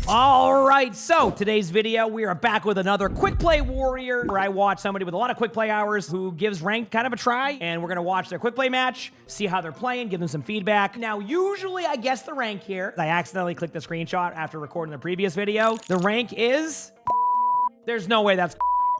All right, so today's video, we are back with another quick play warrior where I watch somebody with a lot of quick play hours who gives rank kind of a try, and we're gonna watch their quick play match, see how they're playing, give them some feedback. Now, usually I guess the rank here, I accidentally clicked the screenshot after recording the previous video. The rank is, there's no way that's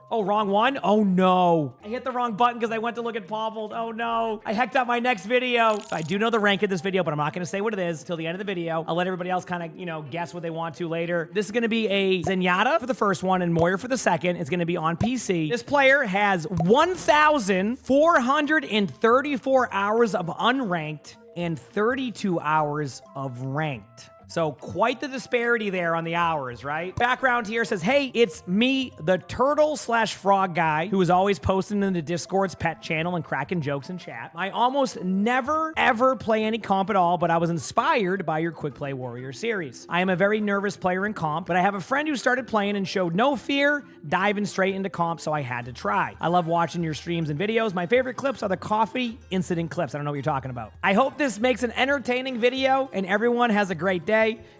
oh, wrong one? Oh no. I hit the wrong button because I went to look at Pavel. Oh no. I hecked up my next video. So I do know the rank of this video, but I'm not going to say what it is till the end of the video. I'll let everybody else kind of, guess what they want to later. This is going to be a Zenyatta for the first one and Moira for the second. It's going to be on PC. This player has 1,434 hours of unranked and 32 hours of ranked. So quite the disparity there on the hours, right? Background here says, hey, it's me, the turtle/frog guy, who is always posting in the Discord's pet channel and cracking jokes in chat. I almost never, ever play any comp at all, but I was inspired by your Quick Play Warrior series. I am a very nervous player in comp, but I have a friend who started playing and showed no fear, diving straight into comp, so I had to try. I love watching your streams and videos. My favorite clips are the coffee incident clips. I don't know what you're talking about. I hope this makes an entertaining video and everyone has a great day.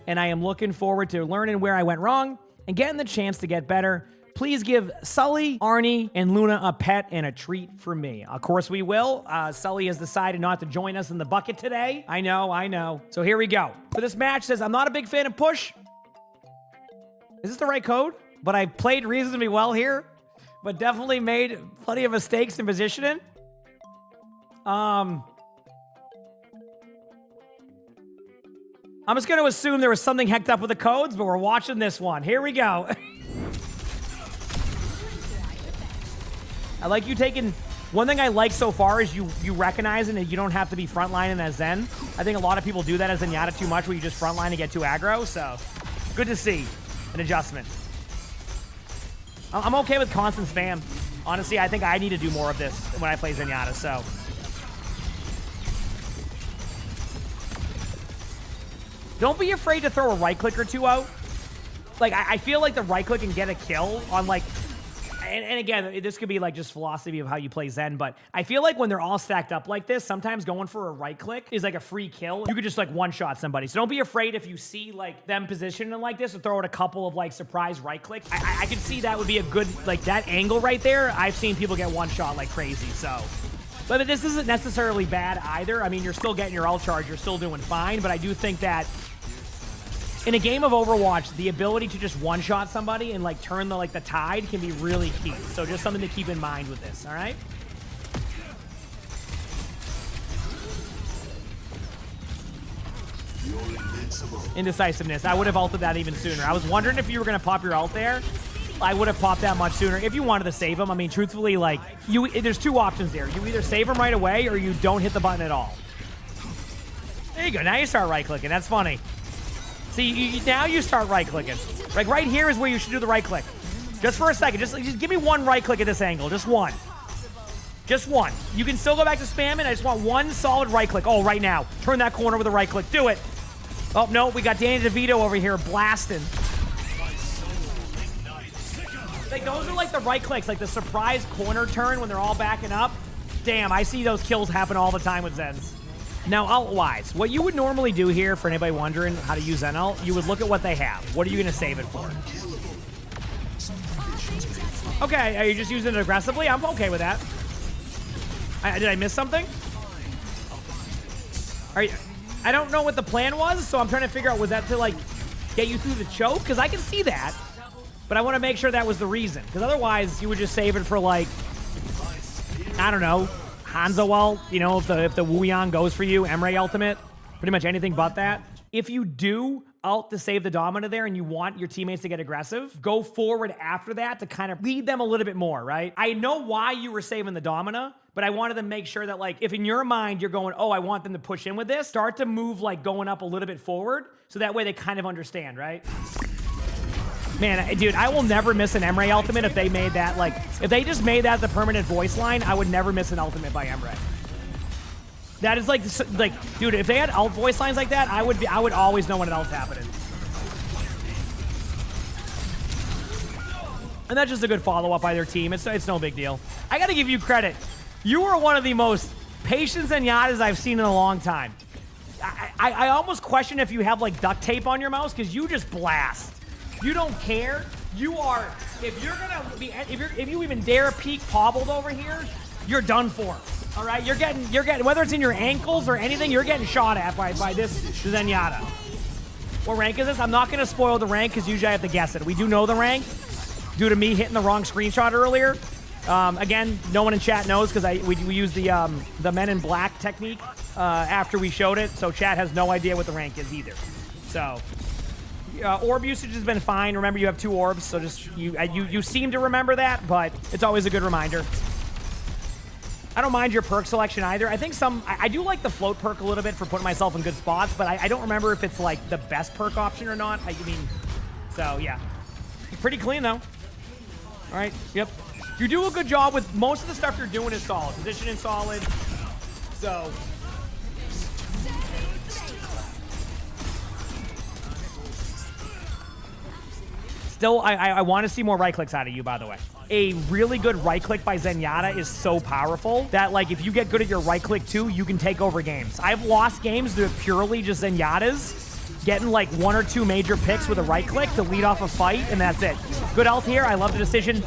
And I am looking forward to learning where I went wrong and getting the chance to get better. Please give Sully, Arnie, and Luna a pet and a treat for me. Of course we will. Sully has decided not to join us in the bucket today. I know. So here we go. For this match, says, I'm not a big fan of push. Is this the right code? But I played reasonably well here, but definitely made plenty of mistakes in positioning. I'm just going to assume there was something hecked up with the codes, but we're watching this one. Here we go. I like you taking... One thing I like so far is you recognizing that you don't have to be frontlining as Zen. I think a lot of people do that as Zenyatta too much, where you just frontline and get too aggro, so good to see an adjustment. I'm okay with constant spam. Honestly, I think I need to do more of this when I play Zenyatta, so... Don't be afraid to throw a right click or two out. Like, I feel like the right click can get a kill on, like... And again, this could be, like, just philosophy of how you play Zen, but I feel like when they're all stacked up like this, sometimes going for a right click is, like, a free kill. You could just, like, one-shot somebody. So don't be afraid if you see, like, them positioning like this to throw out a couple of, like, surprise right clicks. I can see that would be a good... Like, that angle right there, I've seen people get one-shot like crazy, so... But this isn't necessarily bad either. I mean, you're still getting your ult charge. You're still doing fine, but I do think that... In a game of Overwatch, the ability to just one-shot somebody and, like, turn the, like, the tide can be really key. So just something to keep in mind with this, all right? Indecisiveness. I would have ulted that even sooner. I was wondering if you were going to pop your ult there. I would have popped that much sooner if you wanted to save him. I mean, truthfully, like, there's two options there. You either save him right away or you don't hit the button at all. There you go. Now you start right-clicking. That's funny. See, now you start right-clicking. Like, right here is where you should do the right-click. Just for a second. Just give me one right-click at this angle. Just one. Just one. You can still go back to spamming. I just want one solid right-click. Oh, right now. Turn that corner with a right-click. Do it. Oh, no. We got Danny DeVito over here blasting. Like, those are like the right-clicks. Like the surprise corner turn when they're all backing up. Damn, I see those kills happen all the time with Zens. Now, ult-wise, what you would normally do here, for anybody wondering how to use Zen ult, you would look at what they have. What are you going to save it for? Okay, are you just using it aggressively? I'm okay with that. Did I miss something? I don't know what the plan was, so I'm trying to figure out, was that to, like, get you through the choke? Because I can see that, but I want to make sure that was the reason. Because otherwise, you would just save it for, like, I don't know, Hanzo ult, if the Wu Yang goes for you, Emre ultimate, pretty much anything but that. If you do ult to save the Domina there and you want your teammates to get aggressive, go forward after that to kind of lead them a little bit more, right? I know why you were saving the Domina, but I wanted to make sure that, like, if in your mind you're going, oh, I want them to push in with this, start to move, like, going up a little bit forward so that way they kind of understand, right? Man, dude, I will never miss an Emre ultimate if they made that, like, if they just made that the permanent voice line, I would never miss an ultimate by Emre. That is like, dude, if they had ult voice lines like that, I would always know when an ult's happening. And that's just a good follow-up by their team. It's no big deal. I gotta give you credit. You were one of the most patient Zenyatas I've seen in a long time. I almost question if you have like duct tape on your mouse because you just blast. You don't care. You are, if you're gonna be, if you even dare peek Pobbled over here, you're done for. All right, you're getting, whether it's in your ankles or anything, you're getting shot at by this Zenyatta. What rank is this? I'm not gonna spoil the rank because usually I have to guess it. We do know the rank due to me hitting the wrong screenshot earlier. Again, no one in chat knows because we used the Men in Black technique after we showed it, so chat has no idea what the rank is either. So. Orb usage has been fine. Remember, you have 2 orbs, so just you seem to remember that, but it's always a good reminder. I don't mind your perk selection either. I think I do like the float perk a little bit for putting myself in good spots, but I don't remember if it's like the best perk option or not. I mean, so yeah, pretty clean though. All right, yep. You do a good job with most of the stuff you're doing is solid. Position is solid. So. Still, I want to see more right clicks out of you, by the way. A really good right click by Zenyatta is so powerful that, like, if you get good at your right click too, you can take over games. I've lost games to purely just Zenyatta's getting like 1 or 2 major picks with a right click to lead off a fight, and that's it. Good health here. I love the decision.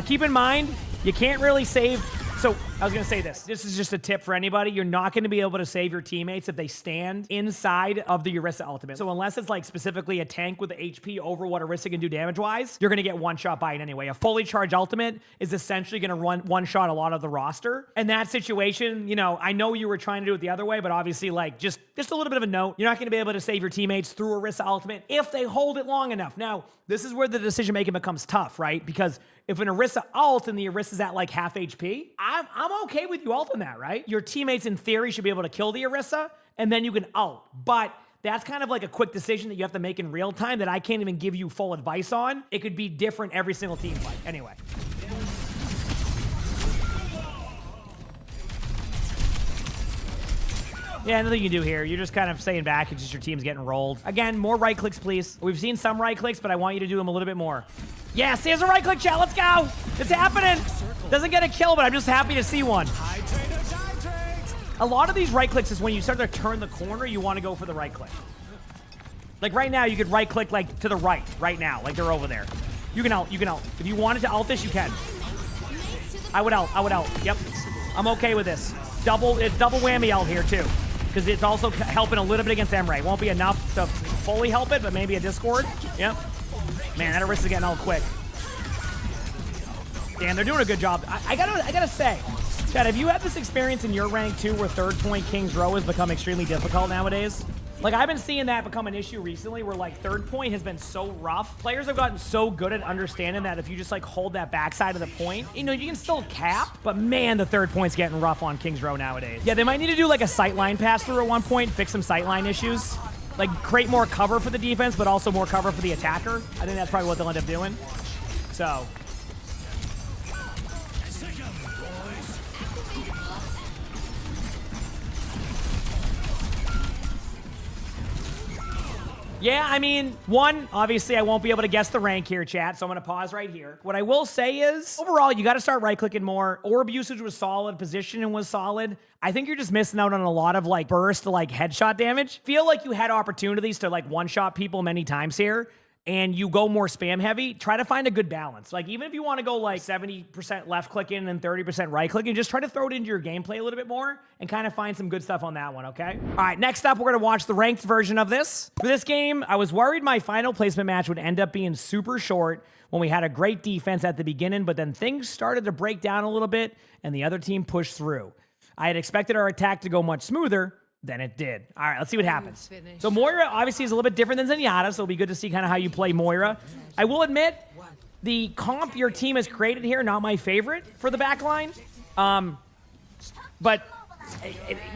Keep in mind, you can't really save. So I was going to say this. This is just a tip for anybody. You're not going to be able to save your teammates if they stand inside of the Orisa ultimate. So unless it's like specifically a tank with the HP over what Orisa can do damage-wise, you're going to get one-shot by it anyway. A fully charged ultimate is essentially going to run one-shot a lot of the roster. In that situation, you know, I know you were trying to do it the other way, but obviously, like, just a little bit of a note. You're not going to be able to save your teammates through Orisa ultimate if they hold it long enough. Now, this is where the decision-making becomes tough, right? Because if an Orisa ult and the Orisa's at like half HP, I'm okay with you ulting that, right? Your teammates in theory should be able to kill the Orisa, and then you can ult. But that's kind of like a quick decision that you have to make in real time that I can't even give you full advice on. It could be different every single team fight. Anyway. Yeah, nothing you can do here. You're just kind of staying back. It's just your team's getting rolled. Again, more right clicks, please. We've seen some right clicks, but I want you to do them a little bit more. Yes, there's a right click, chat. Let's go. It's happening. Doesn't get a kill, but I'm just happy to see one. A lot of these right clicks is when you start to turn the corner, you want to go for the right click. Like right now, you could right click like to the right now. Like they're over there. You can ult, you can ult. If you wanted to ult this, you can. I would ult. Yep. I'm okay with this. It's double whammy ult here too. Because it's also helping a little bit against Emre. Won't be enough to fully help it, but maybe a Discord. Yep. Man, that Orisa's getting ult quick. Damn, they're doing a good job. I gotta say, Chad, have you had this experience in your rank too, where 3rd point King's Row has become extremely difficult nowadays? Like, I've been seeing that become an issue recently where, like, 3rd point has been so rough. Players have gotten so good at understanding that if you just, like, hold that backside of the point, you know, you can still cap, but, man, the 3rd point's getting rough on King's Row nowadays. Yeah, they might need to do, like, a sightline pass-through at one point, fix some sightline issues. Like, create more cover for the defense, but also more cover for the attacker. I think that's probably what they'll end up doing. So... yeah, I mean, one, obviously I won't be able to guess the rank here, chat, so I'm going to pause right here. What I will say is, overall, you got to start right-clicking more. Orb usage was solid. Positioning was solid. I think you're just missing out on a lot of, like, burst, like, headshot damage. Feel like you had opportunities to, like, one-shot people many times here, and you go more spam heavy. Try to find a good balance. Like, even if you want to go, like, 70% left-clicking and 30% right-clicking, just try to throw it into your gameplay a little bit more and kind of find some good stuff on that one, okay? All right, next up, we're going to watch the ranked version of this. For this game, I was worried my final placement match would end up being super short when we had a great defense at the beginning, but then things started to break down a little bit, and the other team pushed through. I had expected our attack to go much smoother, than it did. All right, let's see what happens. So Moira obviously is a little bit different than Zenyatta, so it'll be good to see kind of how you play Moira. I will admit, the comp your team has created here, not my favorite for the back line. But,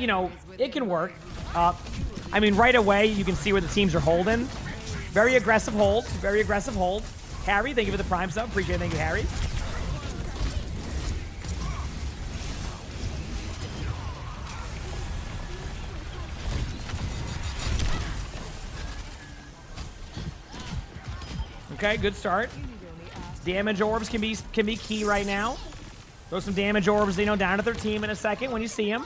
you know, it can work. I mean, right away, you can see where the teams are holding. Very aggressive hold. Very aggressive hold. Harry, thank you for the Prime sub. Appreciate it. Thank you, Harry. Okay, good start. Damage orbs can be key right now. Throw some damage orbs, you know, down to their team in a second when you see them.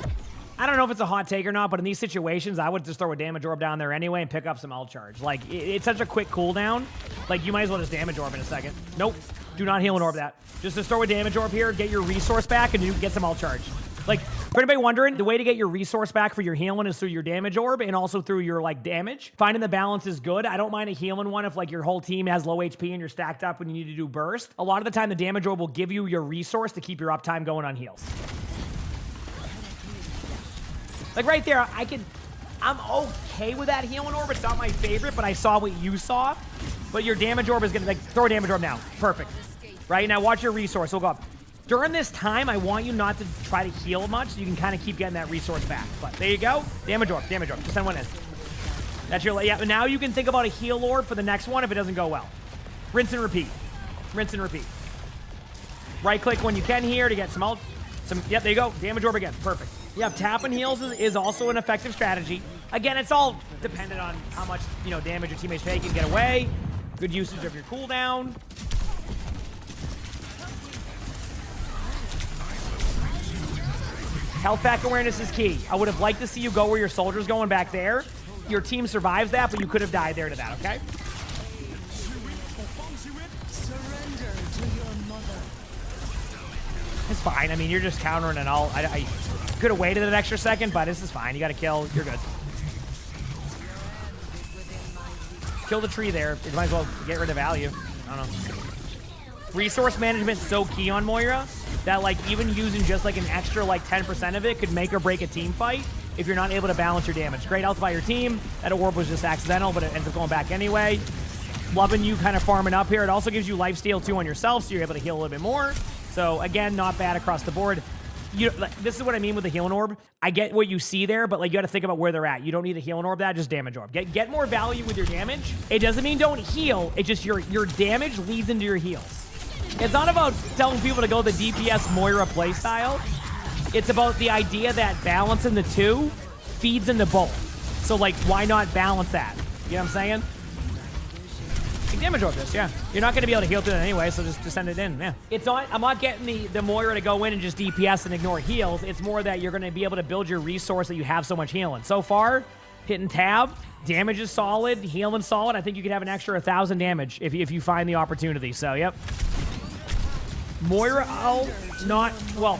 I don't know if it's a hot take or not, but in these situations, I would just throw a damage orb down there anyway and pick up some ult charge. Like, it's such a quick cooldown. Like, you might as well just damage orb in a second. Nope. Do not heal and orb that. Just throw a damage orb here, get your resource back, and you get some ult charge. Like, for anybody wondering, the way to get your resource back for your healing is through your damage orb and also through your, like, damage. Finding the balance is good. I don't mind a healing one if, like, your whole team has low HP and you're stacked up when you need to do burst. A lot of the time, the damage orb will give you your resource to keep your uptime going on heals. Like, right there, I'm okay with that healing orb. It's not my favorite, but I saw what you saw. But your damage orb is going to, like, throw a damage orb now. Perfect. Right? Now, watch your resource. We'll go up. During this time, I want you not to try to heal much, so you can kind of keep getting that resource back. But there you go. Damage orb. Damage orb. Just send one in. That's your... Yeah, now you can think about a heal orb for the next one if it doesn't go well. Rinse and repeat. Rinse and repeat. Right-click when you can here to get some ult. Yep, there you go. Damage orb again. Perfect. Yep, tap and heals is also an effective strategy. Again, it's all dependent on how much, you know, damage your teammates take and get away. Good usage of your cooldown. Health pack awareness is key. I would have liked to see you go where your soldier's going back there. Your team survives that, but you could have died there to that, okay? It's fine. I mean, you're just countering an ult. I could have waited an extra second, but this is fine. You got to kill. You're good. Kill the tree there. You might as well get rid of value. I don't know. Resource management is so key on Moira that, like, even using just, like, an extra, like, 10% of it could make or break a team fight if you're not able to balance your damage. Great ult by your team. That orb was just accidental, but it ends up going back anyway. Loving you kind of farming up here. It also gives you lifesteal, too, on yourself, so you're able to heal a little bit more. So, again, not bad across the board. This is what I mean with the healing orb. I get what you see there, but, like, you got to think about where they're at. You don't need a healing orb, just damage orb. Get more value with your damage. It doesn't mean don't heal. It's just your damage leads into your heals. It's not about telling people to go the DPS Moira playstyle. It's about the idea that balancing the two feeds into both. So, like, why not balance that? You know what I'm saying? Like, damage orb this, yeah. You're not going to be able to heal through it anyway, so just send it in, yeah. It's not, I'm not getting the Moira to go in and just DPS and ignore heals. It's more that you're going to be able to build your resource that you have so much healing. So far, hitting tab, damage is solid, healing solid. I think you could have an extra 1,000 damage if you find the opportunity, so, yep. Moira ult, not, well,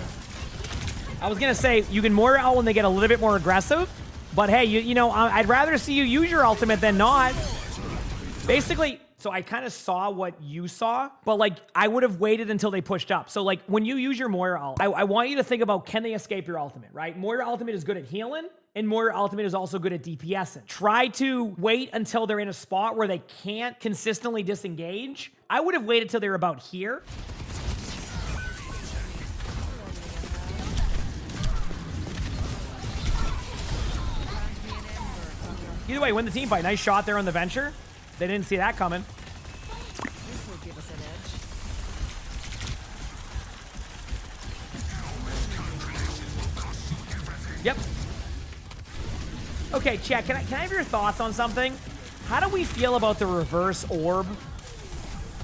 I was going to say, you can Moira ult when they get a little bit more aggressive, but hey, you know, I'd rather see you use your ultimate than not. Basically, so I kind of saw what you saw, but, like, I would have waited until they pushed up. So, like, when you use your Moira ult, I want you to think about, can they escape your ultimate, right? Moira ultimate is good at healing, and Moira ultimate is also good at DPSing. Try to wait until they're in a spot where they can't consistently disengage. I would have waited till they're about here. Either way, win the team fight. Nice shot there on the venture. They didn't see that coming. This will give us an edge. Yep. Okay, Check, can I have your thoughts on something? How do we feel about the reverse orb?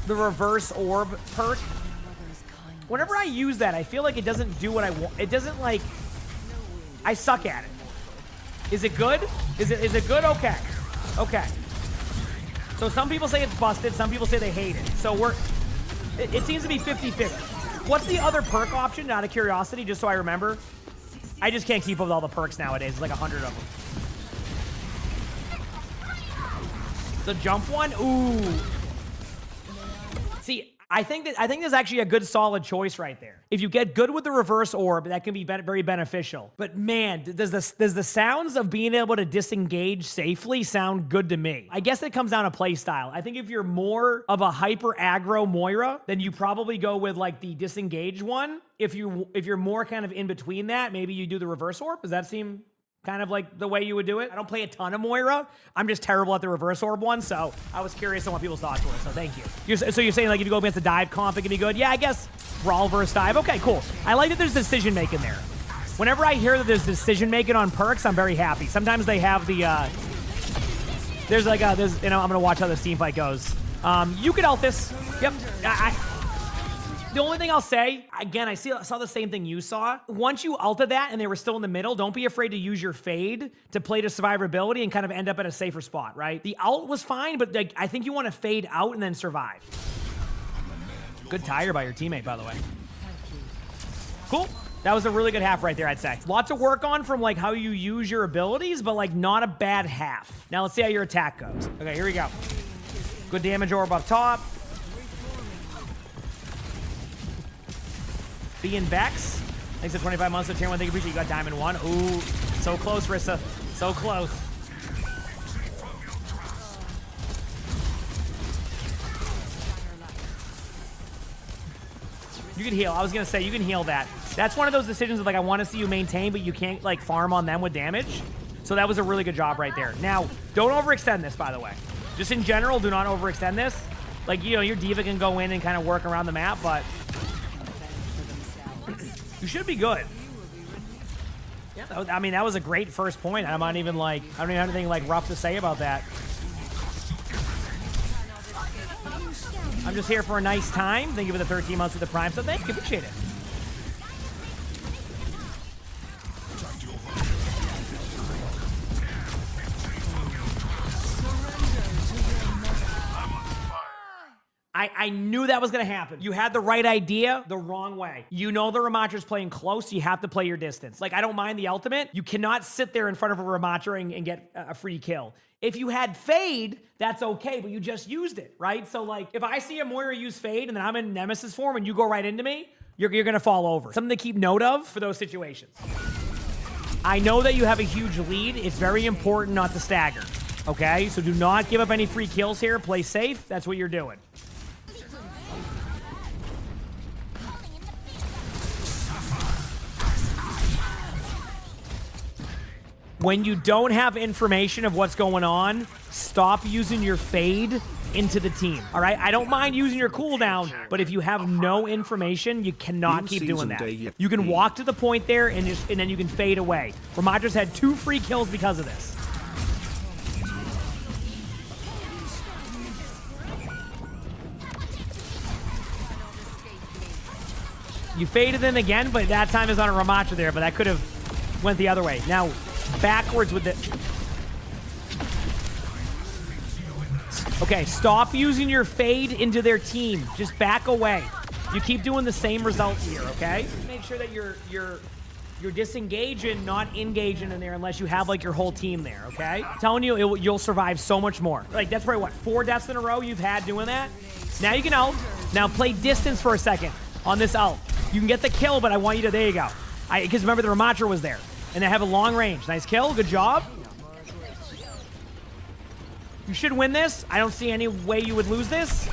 The reverse orb perk? Whenever I use that, I feel like it doesn't do what I want. It doesn't, like... I suck at it. Is it good? Is it good? Okay. Okay. So some people say it's busted. Some people say they hate it. So it seems to be 50-50. What's the other perk option, out of curiosity, just so I remember? I just can't keep up with all the perks nowadays. It's like 100 of them. The jump one? Ooh. See, I think there's actually a good solid choice right there. If you get good with the reverse orb, that can be very beneficial. But man, does the sounds of being able to disengage safely sound good to me? I guess it comes down to play style. I think if you're more of a hyper aggro Moira, then you probably go with, like, the disengage one. If you're more kind of in between that, maybe you do the reverse orb. Does that seem kind of like the way you would do it? I don't play a ton of Moira. I'm just terrible at the reverse orb one, so I was curious on what people's thoughts were, so thank you. So you're saying, like, if you go against a dive comp, it can be good? Yeah, I guess brawl versus dive. Okay, cool. I like that there's decision-making there. Whenever I hear that there's decision-making on perks, I'm very happy. Sometimes they have the, there's like a, you know, I'm going to watch how this team fight goes. You could ult this. Yep. The only thing I'll say, again, I saw the same thing you saw. Once you ulted that and they were still in the middle, don't be afraid to use your fade to play to survivability and kind of end up at a safer spot, right? The ult was fine, but like, I think you want to fade out and then survive. Good tire by your teammate, by the way. Cool. That was a really good half right there, I'd say. Lots to work on from like how you use your abilities, but like not a bad half. Now let's see how your attack goes. Okay, here we go. Good damage orb up top. B and Vex. Thanks for 25 months of tier 1. Thank you, appreciate you got Diamond 1. Ooh, so close, Rissa. So close. You can heal. I was going to say, you can heal that. That's one of those decisions of like, I want to see you maintain, but you can't like farm on them with damage. So that was a really good job right there. Now, don't overextend this, by the way. Just in general, do not overextend this. Like, you know, your diva can go in and kind of work around the map, but you should be good. Yeah, I mean, that was a great first point. I'm not even like, I don't even have anything like rough to say about that. I'm just here for a nice time. Thank you for the 13 months of the Prime, so thank you. Appreciate it. I knew that was going to happen. You had the right idea the wrong way. You know the Ramatra's playing close. You have to play your distance. Like, I don't mind the ultimate. You cannot sit there in front of a Ramatra and get a free kill. If you had Fade, that's okay, but you just used it, right? So, like, if I see a Moira use Fade and then I'm in Nemesis form and you go right into me, you're going to fall over. Something to keep note of for those situations. I know that you have a huge lead. It's very important not to stagger, okay? So do not give up any free kills here. Play safe. That's what you're doing. When you don't have information of what's going on, stop using your fade into the team, all right? I don't mind using your cooldown, but if you have no information, you cannot keep doing that. You can walk to the point there and then you can fade away. Ramatra's had 2 free kills because of this. You faded in again, but that time is on a Ramatra there, but that could have went the other way. Now, backwards with it. Okay, stop using your fade into their team. Just back away. You keep doing the same result here, okay? Make sure that you're disengaging, not engaging in there unless you have like your whole team there, okay? I'm telling you, you'll survive so much more. Like, that's probably what, 4 deaths in a row you've had doing that? Now you can ult. Now play distance for a second on this ult. You can get the kill, but I want you to, there you go. Because remember, the Ramatra was there. And they have a long range. Nice kill. Good job. You should win this. I don't see any way you would lose this.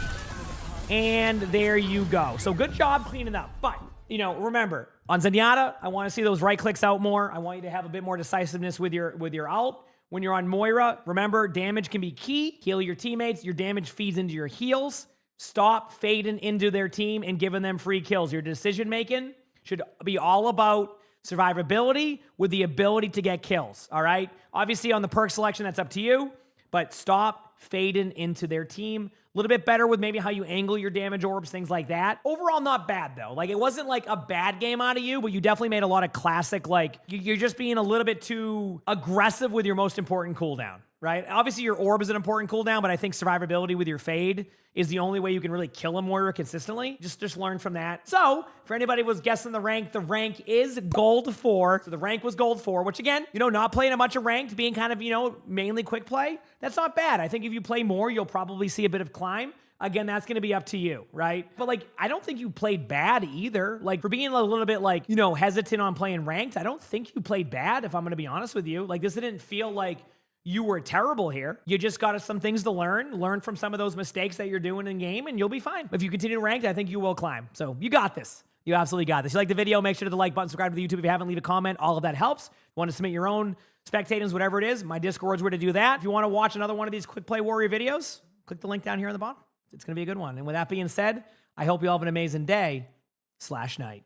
And there you go. So good job cleaning up. But, you know, remember, on Zenyatta, I want to see those right clicks out more. I want you to have a bit more decisiveness with your ult. When you're on Moira, remember, damage can be key. Heal your teammates. Your damage feeds into your heals. Stop fading into their team and giving them free kills. Your decision-making should be all about survivability with the ability to get kills, all right? Obviously, on the perk selection, that's up to you, but stop fading into their team. A little bit better with maybe how you angle your damage orbs, things like that. Overall, not bad, though. Like, it wasn't like a bad game out of you, but you definitely made a lot of classic, like, you're just being a little bit too aggressive with your most important cooldown, right? Obviously, your orb is an important cooldown, but I think survivability with your fade is the only way you can really kill a Moira consistently. Just learn from that. So, for anybody who was guessing the rank is gold 4. So the rank was gold 4, which again, you know, not playing a bunch of ranked, being kind of, you know, mainly quick play, that's not bad. I think if you play more, you'll probably see a bit of climb. Again, that's going to be up to you, right? But like, I don't think you played bad either. Like, for being a little bit like, you know, hesitant on playing ranked, I don't think you played bad, if I'm going to be honest with you. Like, this didn't feel like you were terrible here. You just got some things to learn from some of those mistakes that you're doing in game, and you'll be fine. If you continue ranked, I think you will climb. So you got this. You absolutely got this. If you like the video, make sure to the like button, subscribe to the YouTube if you haven't, leave a comment. All of that helps. If you want to submit your own spectators, whatever it is, my Discord's where to do that. If you want to watch another one of these Quick Play Warrior videos, click the link down here on the bottom. It's going to be a good one. And with that being said, I hope you all have an amazing day/night.